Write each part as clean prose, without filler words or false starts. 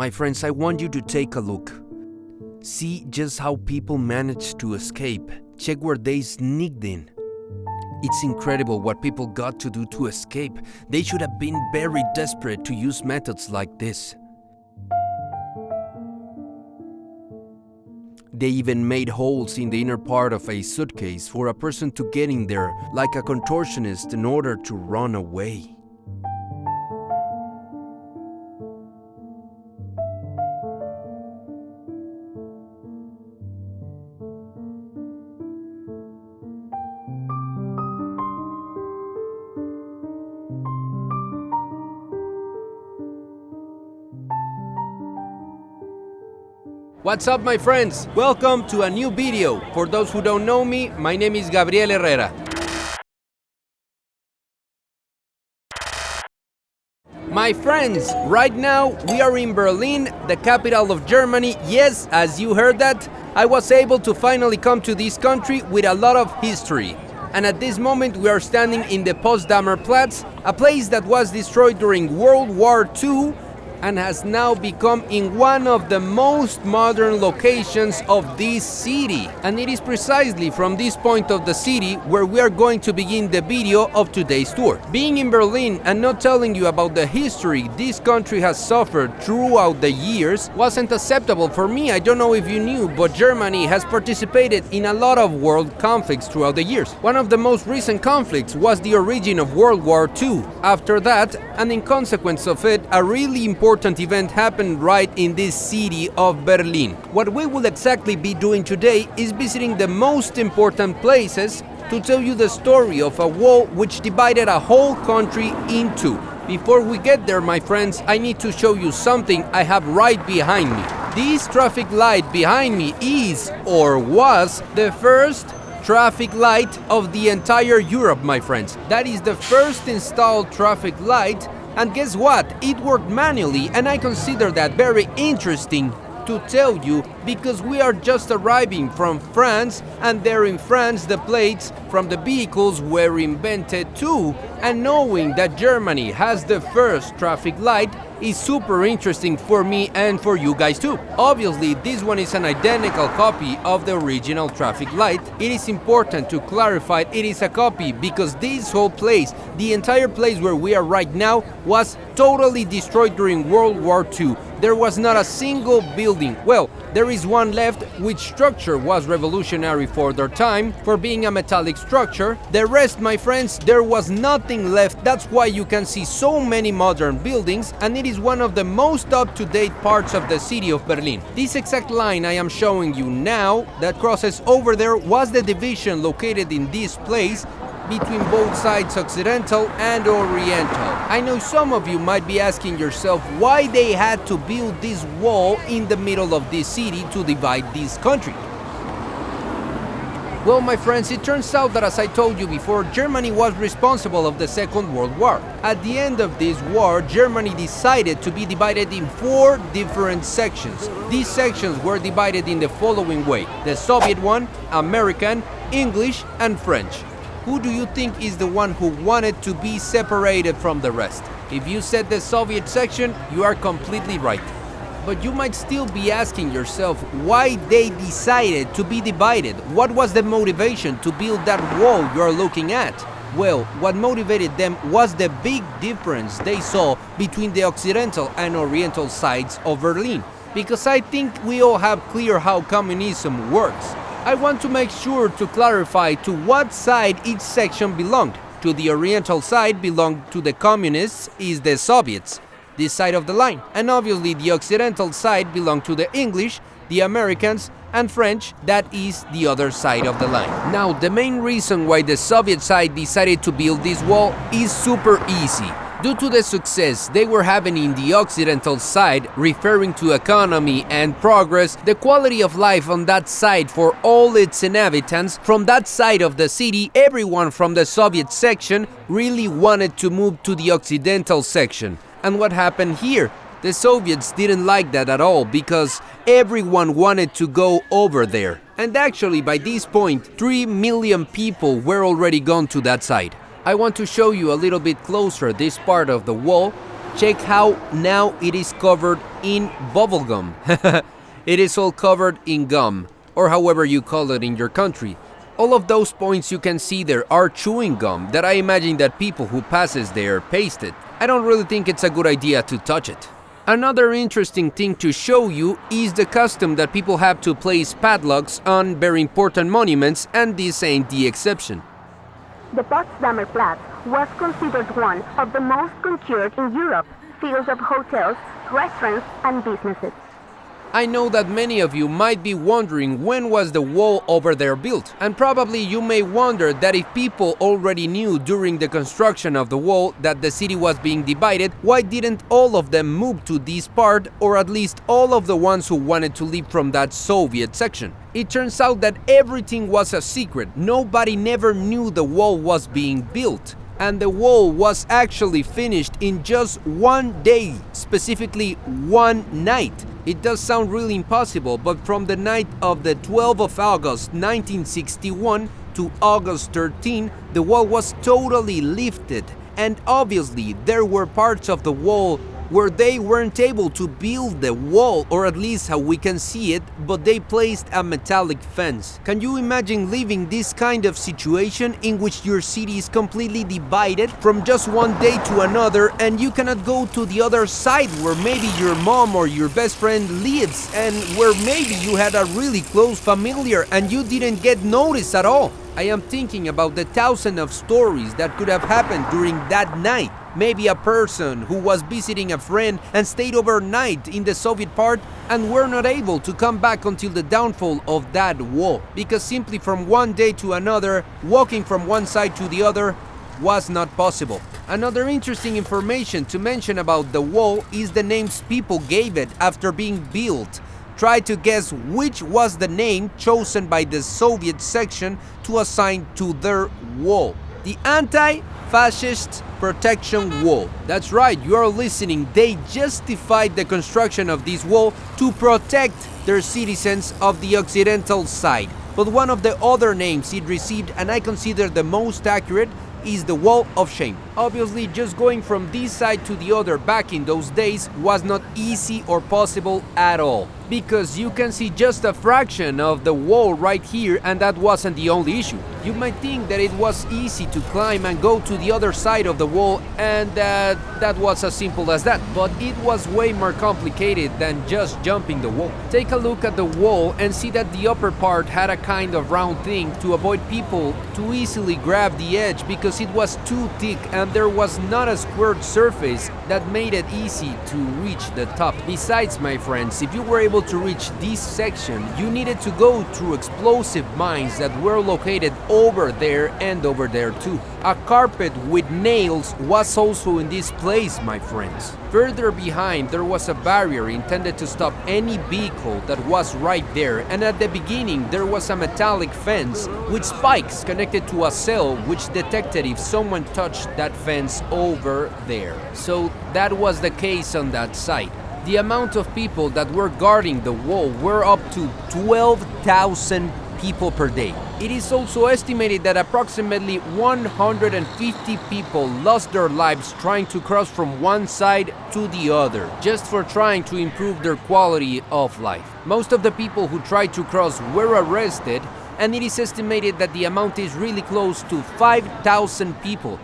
My friends, I want you to take a look. See just how people managed to escape. Check where they sneaked in. It's incredible what people got to do to escape. They should have been very desperate to use methods like this. They even made holes in the inner part of a suitcase for a person to get in there, like a contortionist, in order to run away. What's up, my friends? Welcome to a new video. For those who don't know me, my name is Gabriel Herrera. My friends, right now we are in Berlin, the capital of Germany. Yes, as you heard that, I was able to finally come to this country with a lot of history. And at this moment we are standing in the Postdamer Platz, a place that was destroyed during World War II and has now become in one of the most modern locations of this city. And it is precisely from this point of the city where we are going to begin the video of today's tour. Being in Berlin and not telling you about the history this country has suffered throughout the years wasn't acceptable for me. I don't know if you knew, but Germany has participated in a lot of world conflicts throughout the years. One of the most recent conflicts was the origin of World War II. After that, and in consequence of it, a really important event happened right in this city of Berlin. What we will exactly be doing today is visiting the most important places to tell you the story of a wall which divided a whole country in two. Before we get there, my friends, I need to show you something I have right behind me. This traffic light behind me is, or was, the first traffic light of the entire Europe, my friends. That is the first installed traffic light. And guess what? It worked manually, and I consider that very interesting to tell you because we are just arriving from France, and there in France the plates from the vehicles were invented too. And knowing that Germany has the first traffic light is super interesting for me and for you guys too. Obviously, this one is an identical copy of the original traffic light. It is important to clarify it is a copy because this whole place, the entire place where we are right now, was totally destroyed during World War II. There was not a single building. Well, there is one left, which structure was revolutionary for their time, for being a metallic structure. The rest, my friends, there was nothing left. That's why you can see so many modern buildings, and it is one of the most up-to-date parts of the city of Berlin. This exact line I am showing you now that crosses over there was the division located in this place between both sides, Occidental and Oriental. I know some of you might be asking yourself why they had to build this wall in the middle of this city to divide this country. Well, my friends, it turns out that, as I told you before, Germany was responsible of the Second World War. At the end of this war, Germany decided to be divided in 4 different sections. These sections were divided in the following way: the Soviet one, American, English, and French. Who do you think is the one who wanted to be separated from the rest? If you said the Soviet section, you are completely right. But you might still be asking yourself why they decided to be divided. What was the motivation to build that wall you are looking at? Well, what motivated them was the big difference they saw between the Occidental and Oriental sides of Berlin. Because I think we all have clear how communism works. I want to make sure to clarify to what side each section belonged. To the Oriental side belonged to the communists is the Soviets, this side of the line. And obviously the Occidental side belonged to the English, the Americans, and French, that is the other side of the line. Now, the main reason why the Soviet side decided to build this wall is super easy. Due to the success they were having in the Occidental side, referring to economy and progress, the quality of life on that side for all its inhabitants, from that side of the city, everyone from the Soviet section really wanted to move to the Occidental section. And what happened here? The Soviets didn't like that at all because everyone wanted to go over there. And actually, by this point, 3 million people were already gone to that side. I want to show you a little bit closer this part of the wall Check how now it is covered in bubblegum. It is all covered in gum, or however you call it in your country. All of those points you can see there are chewing gum that I imagine that people who passes there pasted. I don't really think it's a good idea to touch it. Another interesting thing to show you is the custom that people have to place padlocks on very important monuments, and this ain't the exception. The Postdamer Platz was considered one of the most conquered in Europe, filled of hotels, restaurants, and businesses. I know that many of you might be wondering when was the wall over there built, and probably you may wonder that if people already knew during the construction of the wall that the city was being divided, why didn't all of them move to this part, or at least all of the ones who wanted to leave from that Soviet section? It turns out that everything was a secret. Nobody never knew the wall was being built. And the wall was actually finished in just one day, specifically one night. It does sound really impossible, but from the night of the 12th of August 1961 to August 13, the wall was totally lifted. And obviously there were parts of the wall where they weren't able to build the wall, or at least how we can see it, but they placed a metallic fence. Can you imagine living this kind of situation in which your city is completely divided from just one day to another, and you cannot go to the other side where maybe your mom or your best friend lives, and where maybe you had a really close familiar and you didn't get noticed at all? I am thinking about the thousands of stories that could have happened during that night. Maybe a person who was visiting a friend and stayed overnight in the Soviet part and were not able to come back until the downfall of that wall, because simply from one day to another, walking from one side to the other was not possible. Another interesting information to mention about the wall is the names people gave it after being built. Try to guess which was the name chosen by the Soviet section to assign to their wall. The Anti-Fascist Protection Wall. That's right, you are listening. They justified the construction of this wall to protect their citizens of the Occidental side. But one of the other names it received, and I consider the most accurate, is the Wall of Shame. Obviously, just going from this side to the other back in those days was not easy or possible at all, because you can see just a fraction of the wall right here, and that wasn't the only issue. You might think that it was easy to climb and go to the other side of the wall, and that was as simple as that, but it was way more complicated than just jumping the wall. Take a look at the wall and see that the upper part had a kind of round thing to avoid people to easily grab the edge, because it was too thick and there was not a squared surface that made it easy to reach the top. Besides, my friends, if you were able to reach this section, you needed to go through explosive mines that were located over there and over there too. A carpet with nails was also in this place, my friends. Further behind, there was a barrier intended to stop any vehicle that was right there, and at the beginning there was a metallic fence with spikes connected to a cell which detected if someone touched that fence over there. So that was the case on that side. The amount of people that were guarding the wall were up to 12,000 people per day. It is also estimated that approximately 150 people lost their lives trying to cross from one side to the other, just for trying to improve their quality of life. Most of the people who tried to cross were arrested, and it is estimated that the amount is really close to 5,000 people.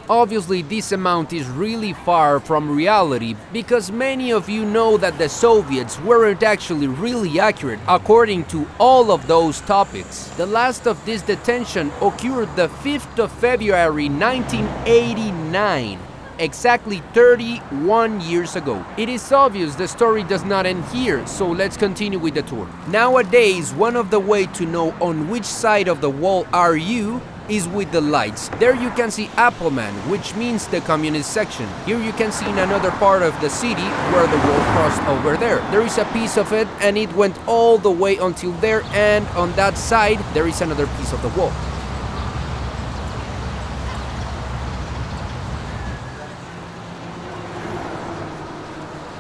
Obviously, this amount is really far from reality, because many of you know that the Soviets weren't actually really accurate according to all of those topics. The last of this detention occurred the 5th of February 1989, exactly 31 years ago. It is obvious the story does not end here, so let's continue with the tour. Nowadays, one of the ways to know on which side of the wall are you is with the lights. There you can see Appleman, which means the communist section. Here you can see in another part of the city where the wall crossed over there. There is a piece of it and it went all the way until there, and on that side there is another piece of the wall.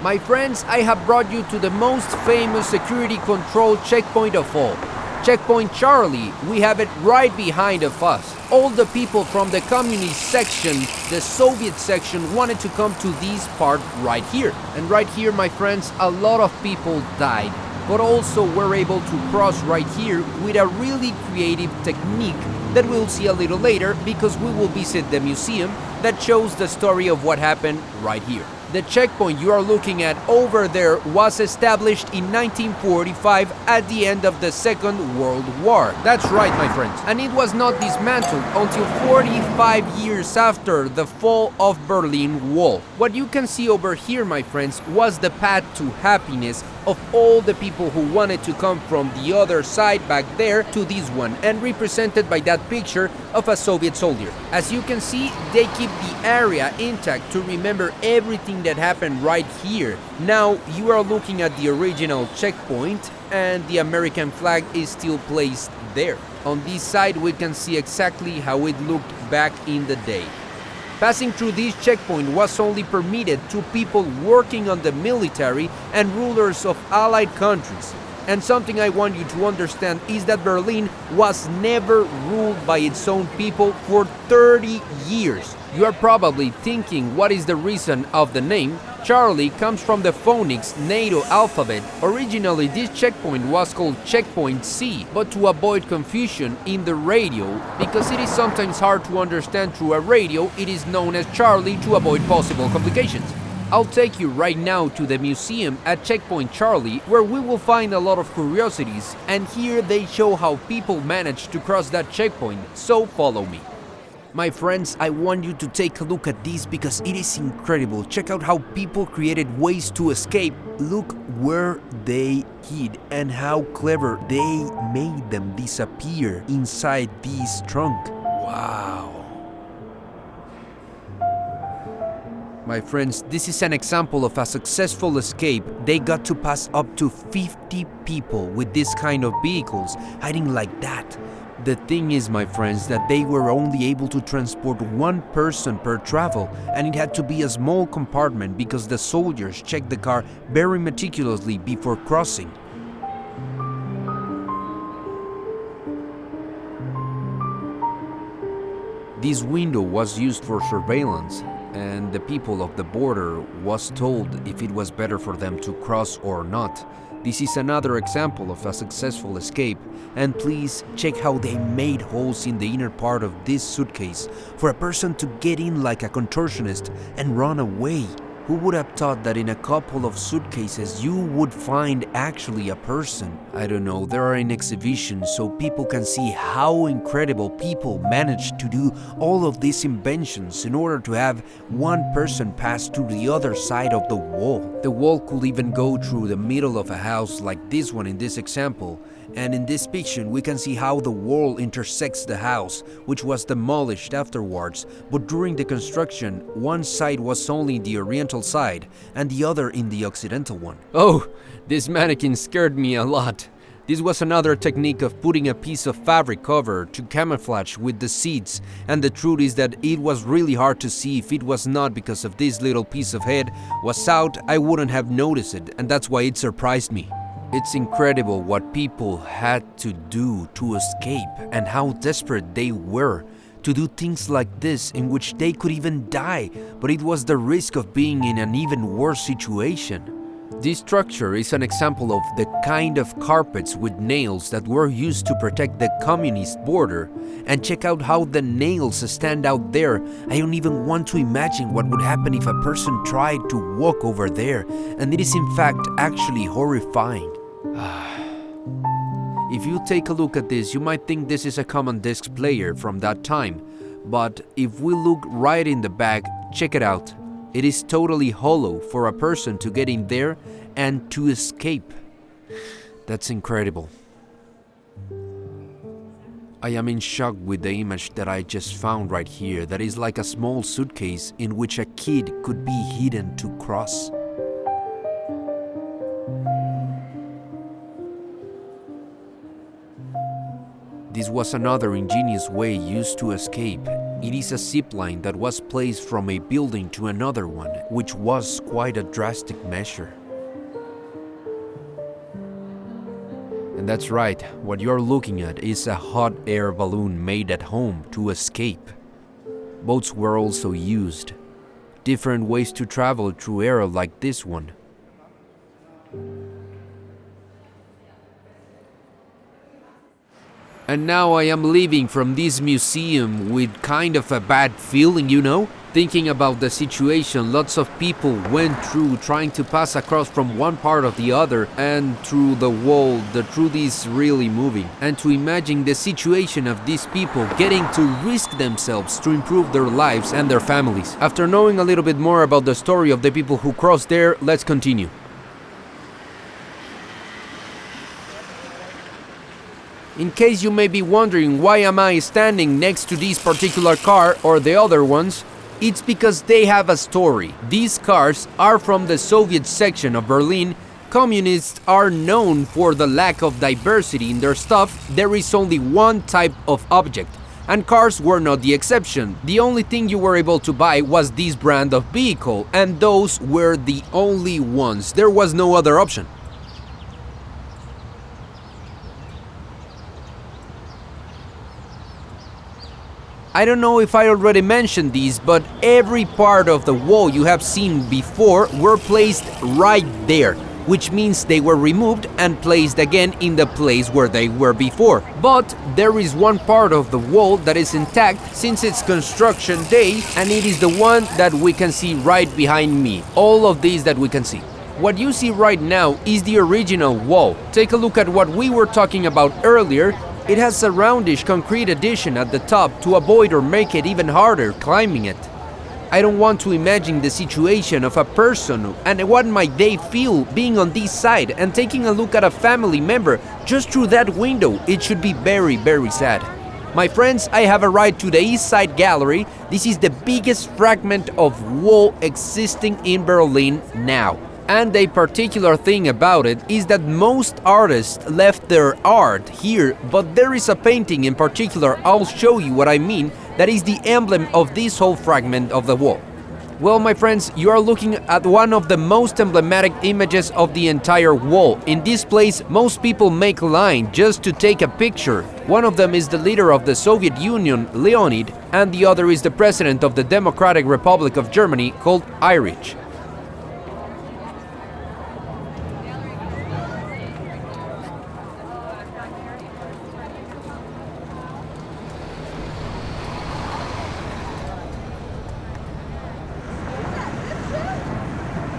My friends, I have brought you to the most famous security control checkpoint of all. Checkpoint Charlie, we have it right behind of us. All the people from the communist section, the Soviet section, wanted to come to this part right here. And right here, my friends, a lot of people died, but also were able to cross right here with a really creative technique that we'll see a little later, because we will visit the museum that shows the story of what happened right here. The checkpoint you are looking at over there was established in 1945 at the end of the Second World War. That's right, my friends. And it was not dismantled until 45 years after the fall of Berlin Wall. What you can see over here, my friends, was the path to happiness of all the people who wanted to come from the other side back there to this one, and represented by that picture of a Soviet soldier. As you can see, they keep the area intact to remember everything that happened right here. Now you are looking at the original checkpoint, and the American flag is still placed there. On this side we can see exactly how it looked back in the day. Passing through this checkpoint was only permitted to people working on the military and rulers of allied countries. And something I want you to understand is that Berlin was never ruled by its own people for 30 years. You are probably thinking, what is the reason of the name? Charlie comes from the phonics NATO alphabet. Originally, this checkpoint was called Checkpoint C, but to avoid confusion in the radio, because it is sometimes hard to understand through a radio, it is known as Charlie to avoid possible complications. I'll take you right now to the museum at Checkpoint Charlie, where we will find a lot of curiosities, and here they show how people managed to cross that checkpoint, so follow me. My friends, I want you to take a look at this because it is incredible. Check out how people created ways to escape. Look where they hid and how clever they made them disappear inside this trunk. Wow. My friends, this is an example of a successful escape. They got to pass up to 50 people with this kind of vehicles, hiding like that. The thing is, my friends, that they were only able to transport one person per travel, and it had to be a small compartment because the soldiers checked the car very meticulously before crossing. This window was used for surveillance, and the people of the border was told if it was better for them to cross or not. This is another example of a successful escape, and please check how they made holes in the inner part of this suitcase for a person to get in like a contortionist and run away. Who would have thought that in a couple of suitcases you would find actually a person? I don't know, they are in exhibition so people can see how incredible people managed to do all of these inventions in order to have one person pass to the other side of the wall. The wall could even go through the middle of a house like this one in this example. And in this picture we can see how the wall intersects the house, which was demolished afterwards, but during the construction one side was only in the oriental side and the other in the occidental one. Oh, this mannequin scared me a lot. This was another technique of putting a piece of fabric cover to camouflage with the seats, and the truth is that it was really hard to see. If it was not because of this little piece of head was out, I wouldn't have noticed it, and that's why it surprised me. It's incredible what people had to do to escape and how desperate they were to do things like this in which they could even die, but it was the risk of being in an even worse situation. This structure is an example of the kind of carpets with nails that were used to protect the communist border, and check out how the nails stand out there. I don't even want to imagine what would happen if a person tried to walk over there, and it is in fact actually horrifying. If you take a look at this, you might think this is a common disc player from that time, but if we look right in the back, check it out. It is totally hollow for a person to get in there and to escape. That's incredible. I am in shock with the image that I just found right here, that is like a small suitcase in which a kid could be hidden to cross. This was another ingenious way used to escape. It is a zip line that was placed from a building to another one, which was quite a drastic measure. And that's right, what you're looking at is a hot air balloon made at home to escape. Boats were also used. Different ways to travel through air like this one. And now I am leaving from this museum with kind of a bad feeling, you know? Thinking about the situation lots of people went through trying to pass across from one part of the other, and through the wall, the truth is really moving. And to imagine the situation of these people getting to risk themselves to improve their lives and their families. After knowing a little bit more about the story of the people who crossed there, let's continue. In case you may be wondering why am I standing next to this particular car or the other ones, it's because they have a story. These cars are from the Soviet section of Berlin. Communists are known for the lack of diversity in their stuff. There is only one type of object, and cars were not the exception. The only thing you were able to buy was this brand of vehicle, and those were the only ones. There was no other option. I don't know if I already mentioned this, but every part of the wall you have seen before were placed right there, which means they were removed and placed again in the place where they were before. But there is one part of the wall that is intact since its construction day, and it is the one that we can see right behind me. All of these that we can see. What you see right now is the original wall. Take a look at what we were talking about earlier. It has a roundish concrete addition at the top to avoid or make it even harder climbing it. I don't want to imagine the situation of a person and what might they feel being on this side and taking a look at a family member just through that window. It should be very, very sad. My friends, I have arrived to the East Side Gallery. This is the biggest fragment of wall existing in Berlin now. And a particular thing about it is that most artists left their art here, but there is a painting in particular, I'll show you what I mean, that is the emblem of this whole fragment of the wall. Well, my friends, you are looking at one of the most emblematic images of the entire wall. In this place, most people make a line just to take a picture. One of them is the leader of the Soviet Union, Leonid, and the other is the president of the Democratic Republic of Germany, called Erich.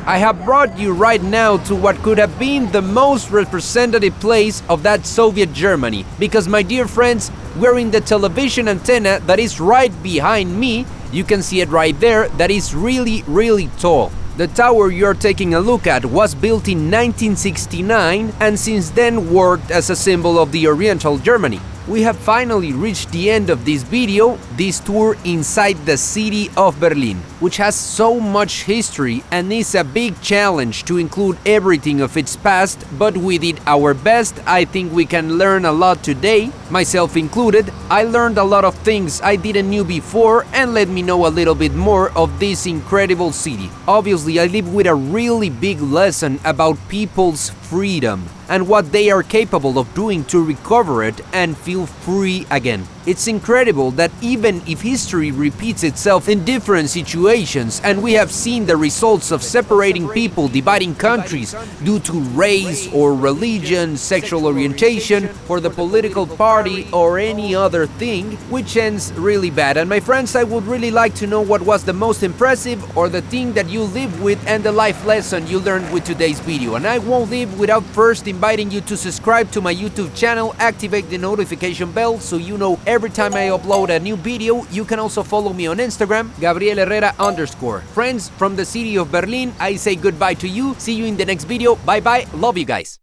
I have brought you right now to what could have been the most representative place of that Soviet Germany, because my dear friends, we're in the television antenna that is right behind me. You can see it right there, that is really, really tall. The tower you're taking a look at was built in 1969 and since then worked as a symbol of the Oriental Germany. We have finally reached the end of this video, this tour inside the city of Berlin, which has so much history and is a big challenge to include everything of its past, but we did our best. I think we can learn a lot today, myself included. I learned a lot of things I didn't know before and let me know a little bit more of this incredible city. Obviously, I live with a really big lesson about people's freedom and what they are capable of doing to recover it and feel free again. It's incredible that even if history repeats itself in different situations and we have seen the results of separating people, dividing countries due to race or religion, sexual orientation, for the political party or any other thing, which ends really bad. And my friends, I would really like to know what was the most impressive or the thing that you live with and the life lesson you learned with today's video. And I won't leave without first inviting you to subscribe to my YouTube channel, activate the notification bell so you know every time I upload a new video. You can also follow me on Instagram, Gabriel Herrera _. Friends, from the city of Berlin, I say goodbye to you. See you in the next video. Bye bye. Love you guys.